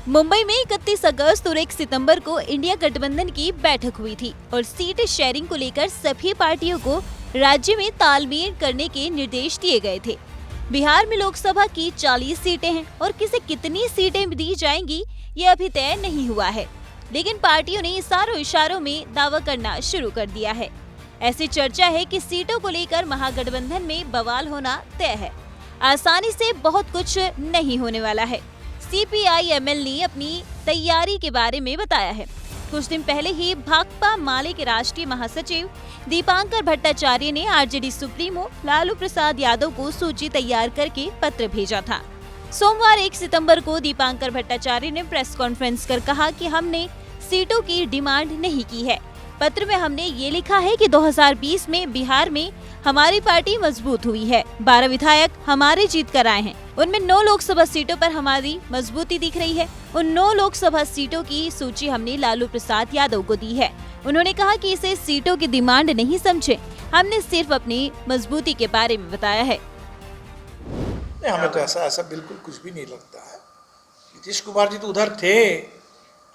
मुंबई में 31 अगस्त और 1 सितंबर को इंडिया गठबंधन की बैठक हुई थी और सीट शेयरिंग को लेकर सभी पार्टियों को राज्य में तालमेल करने के निर्देश दिए गए थे। बिहार में लोकसभा की 40 सीटें हैं और किसे कितनी सीटें दी जाएंगी ये अभी तय नहीं हुआ है, लेकिन पार्टियों ने इशारों इशारों में दावा करना शुरू कर दिया है। ऐसी चर्चा है कि सीटों को लेकर महागठबंधन में बवाल होना तय है। आसानी से बहुत कुछ नहीं होने वाला है। CPI-ML ने अपनी तैयारी के बारे में बताया है। कुछ दिन पहले ही भाकपा माले के राष्ट्रीय महासचिव दीपांकर भट्टाचार्य ने आरजेडी सुप्रीमो लालू प्रसाद यादव को सूची तैयार करके पत्र भेजा था। सोमवार 1 सितंबर को दीपांकर भट्टाचार्य ने प्रेस कॉन्फ्रेंस कर कहा कि हमने सीटों की डिमांड नहीं की है। पत्र में हमने ये लिखा है कि 2020 में बिहार में हमारी पार्टी मजबूत हुई है। 12 विधायक हमारे जीत कर आए हैं। उनमें 9 लोकसभा सीटों पर हमारी मजबूती दिख रही है। उन 9 लोकसभा सीटों की सूची हमने लालू प्रसाद यादव को दी है। उन्होंने कहा कि इसे सीटों की डिमांड नहीं समझे, हमने सिर्फ अपनी मजबूती के बारे में बताया है। नहीं, हमें तो ऐसा बिल्कुल कुछ भी नहीं लगता है। नीतीश कुमार जी तो उधर थे,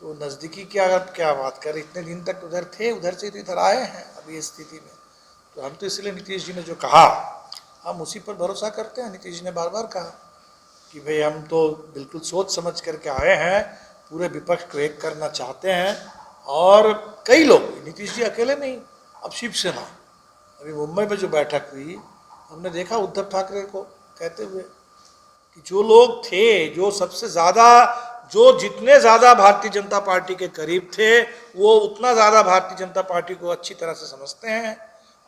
तो नज़दीकी की अगर क्या बात करें, इतने दिन तक उधर थे, उधर से तो इधर आए हैं अभी इस स्थिति में। तो हम तो इसलिए नीतीश जी ने जो कहा हम उसी पर भरोसा करते हैं। नीतीश जी ने बार बार कहा कि भाई हम तो बिल्कुल सोच समझ करके आए हैं, पूरे विपक्ष को एक करना चाहते हैं। और कई लोग, नीतीश जी अकेले नहीं, अब शिवसेना, अभी मुंबई में जो बैठक हुई हमने देखा उद्धव ठाकरे को कहते हुए कि जो लोग थे, जो सबसे ज़्यादा, जो जितने ज़्यादा भारतीय जनता पार्टी के करीब थे, वो उतना ज़्यादा भारतीय जनता पार्टी को अच्छी तरह से समझते हैं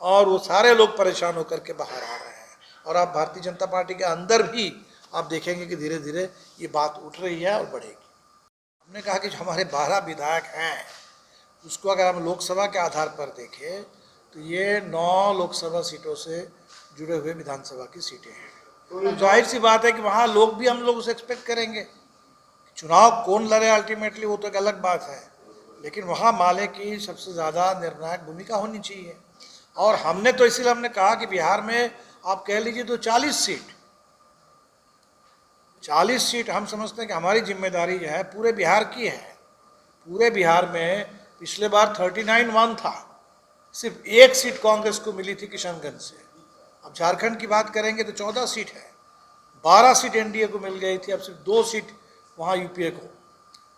और वो सारे लोग परेशान होकर के बाहर आ रहे हैं। और आप भारतीय जनता पार्टी के अंदर भी आप देखेंगे कि धीरे धीरे ये बात उठ रही है और बढ़ेगी। हमने कहा कि जो हमारे 12 विधायक हैं उसको अगर हम लोकसभा के आधार पर देखें तो ये 9 लोकसभा सीटों से जुड़े हुए विधानसभा की सीटें हैं। तो जाहिर सी बात है कि वहाँ लोग भी, हम लोग उसे एक्सपेक्ट करेंगे। चुनाव कौन लड़े अल्टीमेटली वो तो एक अलग बात है, लेकिन वहाँ माले की सबसे ज़्यादा निर्णायक भूमिका होनी चाहिए। और हमने तो इसीलिए हमने कहा कि बिहार में आप कह लीजिए तो 40 सीट हम समझते हैं कि हमारी जिम्मेदारी जो है पूरे बिहार की है। पूरे बिहार में पिछले बार 39-1 था, सिर्फ 1 सीट कांग्रेस को मिली थी किशनगंज से। अब झारखंड की बात करेंगे तो 14 सीट है, 12 सीट एनडीए को मिल गई थी, अब सिर्फ 2 सीट वहाँ यूपीए को।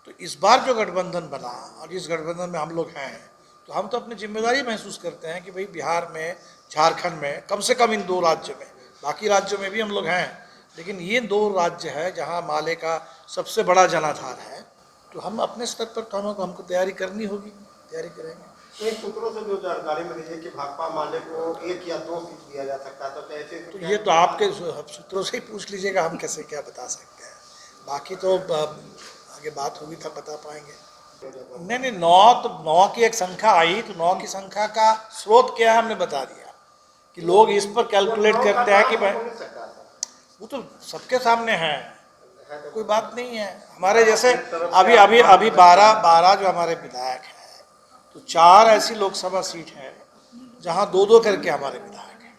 तो इस बार जो गठबंधन बना और इस गठबंधन में हम लोग हैं, तो हम तो अपनी जिम्मेदारी महसूस करते हैं कि भाई बिहार में, झारखंड में, कम से कम इन 2 राज्यों में, बाकी राज्यों में भी हम लोग हैं, लेकिन ये 2 राज्य है जहाँ माले का सबसे बड़ा जनाधार है। तो हम अपने स्तर पर तो हमको तैयारी करनी होगी, तैयारी करेंगे। एक सूत्रों से जो जानकारी मिली है कि भाकपा माले को 1 या 2 सीट दिया जा सकता है, तो कैसे? तो ये तो आपके सूत्रों से ही पूछ लीजिएगा, हम कैसे क्या बता सकते हैं। बाकी तो आगे बात होगी तब बता पाएंगे। नहीं, 9 की एक संख्या आई, तो 9 की संख्या का स्रोत क्या है हमने बता दिया कि लोग इस पर कैलकुलेट करते हैं कि भाई वो तो सबके सामने है, कोई बात नहीं है। हमारे जैसे अभी 12 जो हमारे विधायक हैं, तो 4 ऐसी लोकसभा सीट है जहां 2-2 करके हमारे विधायक हैं।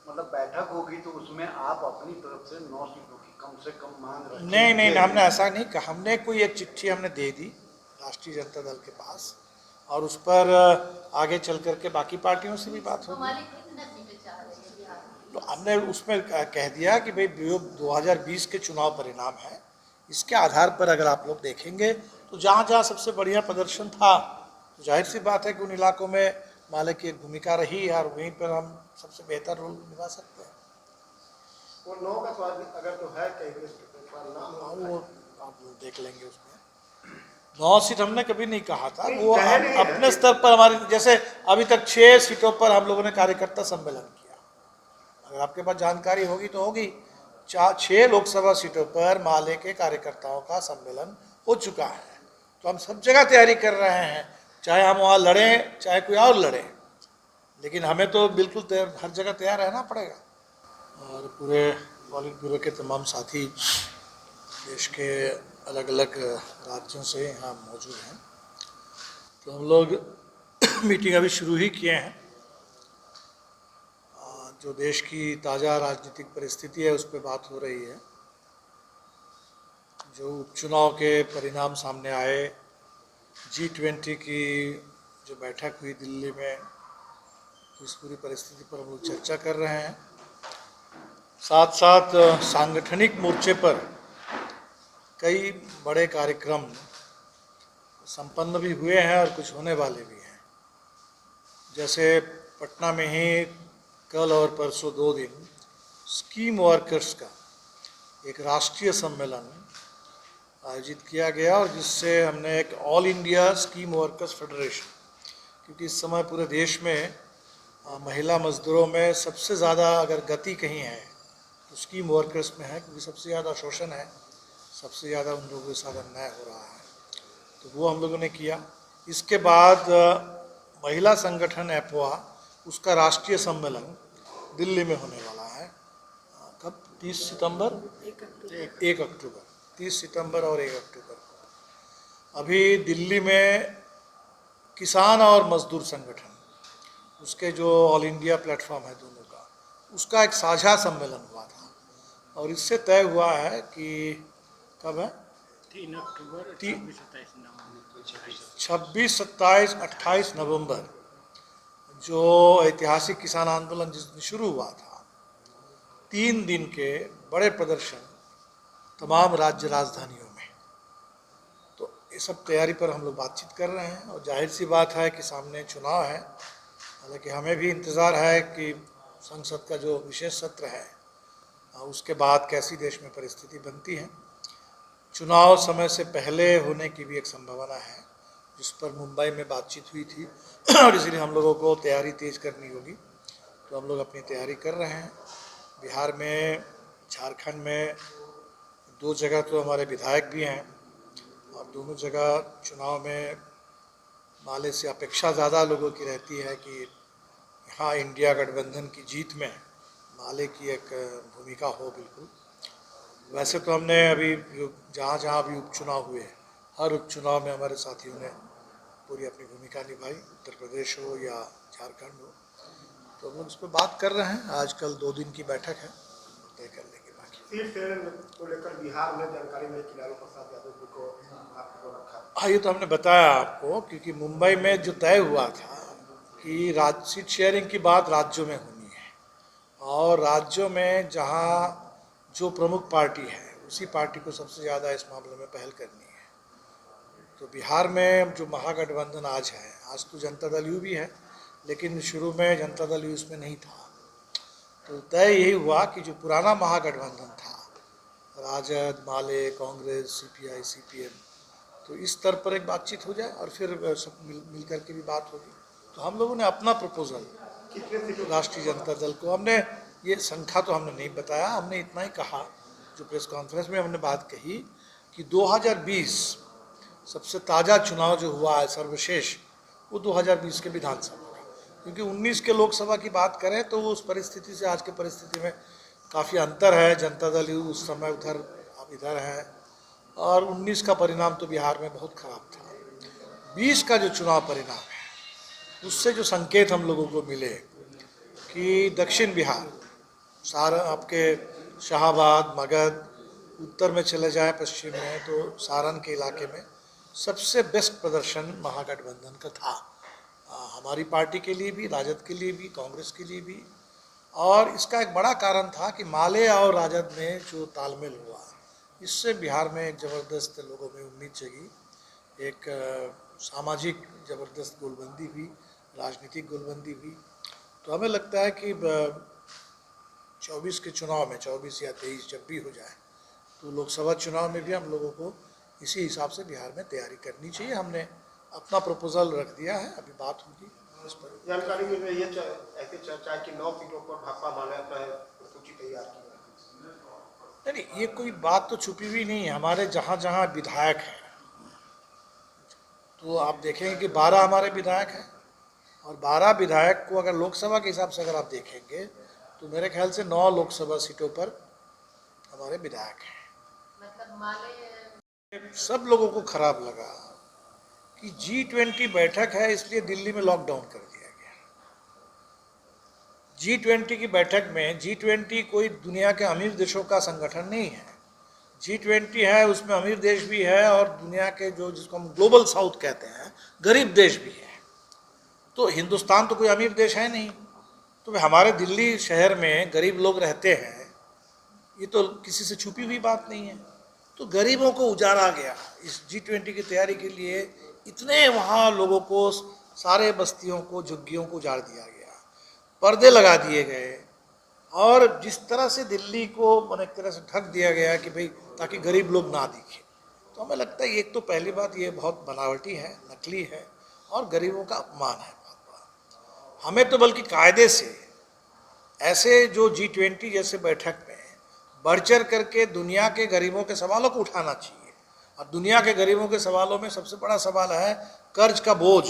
मतलब बैठक होगी तो उसमें आप अपनी तरफ से 9 सीटों की कम से कम मांग रहे हैं? नहीं, हमने ऐसा नहीं कहा। हमने कोई एक चिट्ठी हमने दे दी राष्ट्रीय जनता दल के पास, और उस पर आगे चल करके बाकी पार्टियों से भी बात होगी। तो हमने उसमें कह दिया कि भाई 2020 के चुनाव परिणाम है, इसके आधार पर अगर आप लोग देखेंगे तो जहाँ जहाँ सबसे बढ़िया प्रदर्शन था, तो जाहिर सी बात है कि उन इलाकों में माले की एक भूमिका रही और वहीं पर हम सबसे बेहतर रोल निभा सकते हैं। वो 9 का सवाल अगर तो है नाम, वो आप देख लेंगे। उसमें 9 सीट हमने कभी नहीं कहा था, वो अपने स्तर पर हमारे, जैसे अभी तक 6 सीटों पर हम लोगों ने कार्यकर्ता सम्मेलन किया। अगर आपके पास जानकारी होगी तो होगी, 6 लोकसभा सीटों पर माले के कार्यकर्ताओं का सम्मेलन हो चुका है। तो हम सब जगह तैयारी कर रहे हैं, चाहे हम वहाँ लड़ें चाहे कोई और लड़े, लेकिन हमें तो बिल्कुल हर जगह तैयार रहना पड़ेगा। और पूरे पॉलिट ब्यूरो के तमाम साथी देश के अलग अलग राज्यों से यहाँ मौजूद हैं। तो हम लोग मीटिंग अभी शुरू ही किए हैं। जो देश की ताज़ा राजनीतिक परिस्थिति है उस पर बात हो रही है। जो उपचुनाव के परिणाम सामने आए, G20 की जो बैठक हुई दिल्ली में, तो इस पूरी परिस्थिति पर हम लोग चर्चा कर रहे हैं। साथ साथ सांगठनिक मोर्चे पर कई बड़े कार्यक्रम संपन्न भी हुए हैं और कुछ होने वाले भी हैं। जैसे पटना में ही कल और परसों 2 दिन स्कीम वर्कर्स का एक राष्ट्रीय सम्मेलन आयोजित किया गया, और जिससे हमने एक all India scheme workers federation, क्योंकि इस समय पूरे देश में महिला मजदूरों में सबसे ज़्यादा अगर गति कहीं है तो स्कीम वर्कर्स में है, क्योंकि सबसे ज़्यादा शोषण है, सबसे ज़्यादा उन लोगों के साथ अन्याय हो रहा है। तो वो हम लोगों ने किया। इसके बाद महिला संगठन एपवा, उसका राष्ट्रीय सम्मेलन दिल्ली में होने वाला है। कब? 30 सितंबर, 1 अक्टूबर, 30 सितंबर और 1 अक्टूबर को। अभी दिल्ली में किसान और मजदूर संगठन, उसके जो ऑल इंडिया प्लेटफॉर्म है दोनों का, उसका एक साझा सम्मेलन हुआ था, और इससे तय हुआ है कि कब है? 3 अक्टूबर, 26, 27, 28 नवंबर, जो ऐतिहासिक किसान आंदोलन जिस दिन शुरू हुआ था, 3 दिन के बड़े प्रदर्शन तमाम राज्य राजधानियों में। तो ये सब तैयारी पर हम लोग बातचीत कर रहे हैं, और जाहिर सी बात है कि सामने चुनाव है। हालांकि हमें भी इंतज़ार है कि संसद का जो विशेष सत्र है उसके बाद कैसी देश में परिस्थिति बनती है। चुनाव समय से पहले होने की भी एक संभावना है, जिस पर मुंबई में बातचीत हुई थी, और इसलिए हम लोगों को तैयारी तेज़ करनी होगी। तो हम लोग अपनी तैयारी कर रहे हैं। बिहार में, झारखंड में 2 जगह तो हमारे विधायक भी हैं, और दोनों जगह चुनाव में माले से अपेक्षा ज़्यादा लोगों की रहती है कि यहाँ इंडिया गठबंधन की जीत में माले की एक भूमिका हो। बिल्कुल। वैसे तो हमने अभी जहाँ जहाँ भी उपचुनाव हुए, हर उपचुनाव में हमारे साथियों ने पूरी अपनी भूमिका निभाई, उत्तर प्रदेश हो या झारखंड हो। तो हम लोग इस पर बात कर रहे हैं। आज कल 2 दिन की बैठक है, तय कर लेंगे बाकी। सीट शेयरिंग को लेकर बिहार में जानकारी मिली कि लालू प्रसाद यादव जी को आपको रखा। हाँ, ये तो हमने बताया आपको, क्योंकि मुंबई में जो तय हुआ था कि सीट शेयरिंग की बात राज्यों में होनी है, और राज्यों में जहाँ जो प्रमुख पार्टी है उसी पार्टी को सबसे ज़्यादा इस मामले में पहल करनी है। तो बिहार में जो महागठबंधन आज है, आज तो जनता दल यू भी है, लेकिन शुरू में जनता दल यू इसमें नहीं था। तो तय यही हुआ कि जो पुराना महागठबंधन था, राजद, माले, कांग्रेस, CPI, CPM, तो इस स्तर पर एक बातचीत हो जाए, और फिर सब मिल करके भी बात होगी। तो हम लोगों ने अपना प्रपोजल राष्ट्रीय जनता दल को, हमने ये संख्या तो हमने नहीं बताया, हमने इतना ही कहा, जो प्रेस कॉन्फ्रेंस में हमने बात कही कि 2020 सबसे ताज़ा चुनाव जो हुआ है सर्वश्रेष्ठ, वो 2020 के विधानसभा का, क्योंकि 19 के लोकसभा की बात करें तो वो उस परिस्थिति से आज के परिस्थिति में काफ़ी अंतर है। जनता दल उस समय उधर, अब इधर है, और 19 का परिणाम तो बिहार में बहुत खराब था। 20 का जो चुनाव परिणाम है, उससे जो संकेत हम लोगों को मिले कि दक्षिण बिहार, सारा आपके शाहाबाद, मगध, उत्तर में चले जाएं, पश्चिम में तो सारण के इलाके में सबसे बेस्ट प्रदर्शन महागठबंधन का था, हमारी पार्टी के लिए भी, राजद के लिए भी, कांग्रेस के लिए भी। और इसका एक बड़ा कारण था कि माले और राजद में जो तालमेल हुआ, इससे बिहार में एक ज़बरदस्त लोगों में उम्मीद जगी, एक सामाजिक ज़बरदस्त गोलबंदी हुई, राजनीतिक गोलबंदी हुई। तो हमें लगता है कि 24 के चुनाव में, 24 या 23 जब भी हो जाए, तो लोकसभा चुनाव में भी हम लोगों को इसी हिसाब से बिहार में तैयारी करनी चाहिए। हमने अपना प्रपोजल रख दिया है, अभी बात होगी इस पर। जानकारी मिल रही है ऐसी चर्चा है कि 9 सीटों पर भाकपा माले पर सूची तैयार की है। नहीं, ये कोई बात तो छुपी हुई नहीं है। हमारे जहाँ जहाँ विधायक हैं, तो आप देखेंगे कि 12 हमारे विधायक हैं, और 12 विधायक को अगर लोकसभा के हिसाब से अगर आप देखेंगे तो मेरे ख्याल से 9 लोकसभा सीटों पर हमारे विधायक हैं। मतलब माले सब लोगों को खराब लगा कि G20 बैठक है, इसलिए दिल्ली में लॉकडाउन कर दिया गया। G20 की बैठक में, G20 कोई दुनिया के अमीर देशों का संगठन नहीं है। G20 है, उसमें अमीर देश भी है और दुनिया के जो जिसको हम ग्लोबल साउथ कहते हैं गरीब देश भी है। तो हिंदुस्तान तो कोई अमीर देश है नहीं, तो हमारे दिल्ली शहर में गरीब लोग रहते हैं, ये तो किसी से छुपी हुई बात नहीं है। तो गरीबों को उजाड़ा गया इस G20 की तैयारी के लिए, इतने वहाँ लोगों को, सारे बस्तियों को, झुग्गियों को उजाड़ दिया गया, पर्दे लगा दिए गए और जिस तरह से दिल्ली को एक तरह से ढक दिया गया कि भाई ताकि गरीब लोग ना दिखे। तो हमें लगता है एक तो पहली बात ये बहुत बनावटी है, नकली है और गरीबों का अपमान है बहुत बड़ा। हमें तो बल्कि कायदे से ऐसे जो G20 जैसे बैठक में बढ़ चढ़ करके दुनिया के गरीबों के सवालों को उठाना चाहिए। और दुनिया के गरीबों के सवालों में सबसे बड़ा सवाल है कर्ज का बोझ।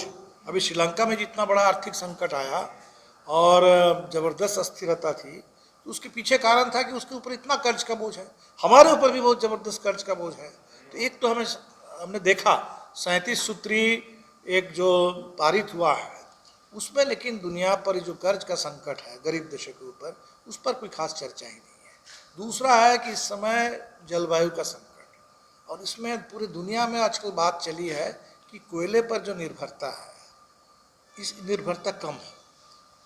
अभी श्रीलंका में जितना बड़ा आर्थिक संकट आया और ज़बरदस्त अस्थिरता थी, तो उसके पीछे कारण था कि उसके ऊपर इतना कर्ज का बोझ है। हमारे ऊपर भी बहुत ज़बरदस्त कर्ज का बोझ है। तो एक तो हमने देखा 37 सूत्री एक जो पारित हुआ है उसमें, लेकिन दुनिया पर जो कर्ज का संकट है गरीब देशों के ऊपर, उस पर कोई खास चर्चा ही नहीं है। दूसरा है कि इस समय जलवायु का संकट, और इसमें पूरी दुनिया में आजकल बात चली है कि कोयले पर जो निर्भरता है, इस निर्भरता कम है।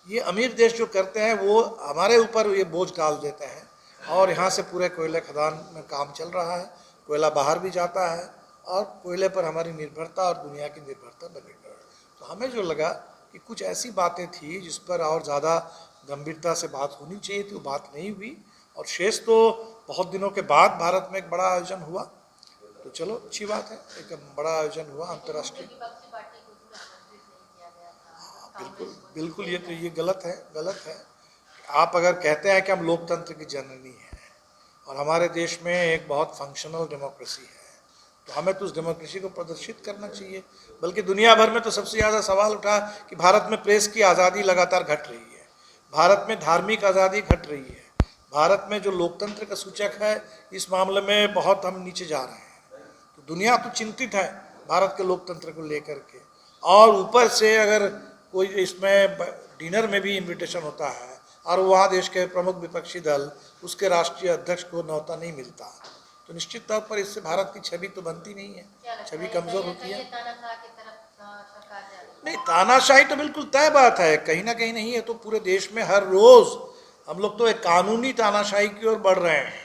ये अमीर देश जो करते हैं वो हमारे ऊपर ये बोझ डाल देते हैं और यहाँ से पूरे कोयले खदान में काम चल रहा है, कोयला बाहर भी जाता है और कोयले पर हमारी निर्भरता और दुनिया की निर्भरता बनी रही। तो हमें जो लगा कि कुछ ऐसी बातें थी जिस पर और ज़्यादा गंभीरता से बात होनी चाहिए थी, वो बात नहीं हुई। और शेष तो बहुत दिनों के बाद भारत में एक बड़ा आयोजन हुआ, तो चलो अच्छी बात है, एक बड़ा आयोजन हुआ अंतर्राष्ट्रीय। बिल्कुल ये गलत है। आप अगर कहते हैं कि हम लोकतंत्र की जननी हैं और हमारे देश में एक बहुत फंक्शनल डेमोक्रेसी है, तो हमें तो उस डेमोक्रेसी को प्रदर्शित करना चाहिए। बल्कि दुनिया भर में तो सबसे ज़्यादा सवाल उठा कि भारत में प्रेस की आज़ादी लगातार घट रही है, भारत में धार्मिक आज़ादी घट रही है, भारत में जो लोकतंत्र का सूचक है इस मामले में बहुत हम नीचे जा रहे हैं। तो दुनिया तो चिंतित है भारत के लोकतंत्र को लेकर के। और ऊपर से अगर कोई इसमें डिनर में भी इनविटेशन होता है और वहाँ देश के प्रमुख विपक्षी दल, उसके राष्ट्रीय अध्यक्ष को न्योता नहीं मिलता, तो निश्चित तौर पर इससे भारत की छवि तो बनती नहीं है, छवि कमज़ोर होती है। नहीं, तानाशाही तो बिल्कुल तय बात है, कहीं ना कहीं नहीं है। तो पूरे देश में हर रोज़ हम लोग तो एक कानूनी तानाशाही की ओर बढ़ रहे हैं,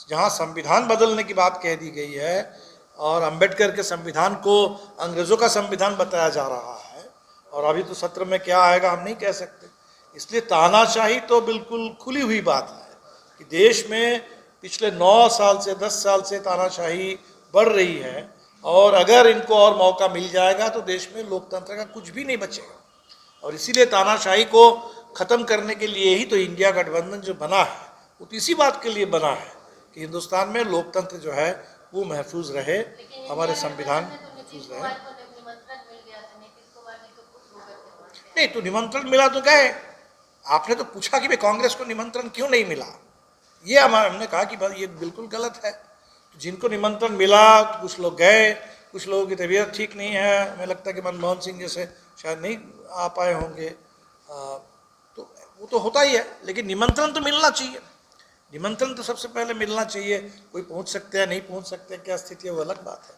जहाँ संविधान बदलने की बात कह दी गई है और अंबेडकर के संविधान को अंग्रेज़ों का संविधान बताया जा रहा है, और अभी तो सत्र में क्या आएगा हम नहीं कह सकते। इसलिए तानाशाही तो बिल्कुल खुली हुई बात है कि देश में पिछले 9 साल से 10 साल से तानाशाही बढ़ रही है, और अगर इनको और मौका मिल जाएगा तो देश में लोकतंत्र का कुछ भी नहीं बचेगा। और इसीलिए तानाशाही को ख़त्म करने के लिए ही तो इंडिया गठबंधन जो बना है, वो तो इसी बात के लिए बना है कि हिंदुस्तान में लोकतंत्र जो है वो महफूज रहे, हमारे संविधान महफूज रहे। नहीं, तो निमंत्रण मिला तो गए। आपने तो पूछा कि भाई कांग्रेस को निमंत्रण क्यों नहीं मिला, ये हमने कहा कि भाई ये बिल्कुल गलत है। तो जिनको निमंत्रण मिला तो कुछ लोग गए, कुछ लोगों की तबीयत ठीक नहीं है, हमें लगता है कि मनमोहन सिंह जैसे शायद नहीं आ पाए होंगे, तो वो तो होता ही है। लेकिन निमंत्रण तो मिलना चाहिए, निमंत्रण तो सबसे पहले मिलना चाहिए। कोई पहुंच सकते हैं, नहीं पहुंच सकते, क्या स्थिति है वो अलग बात है।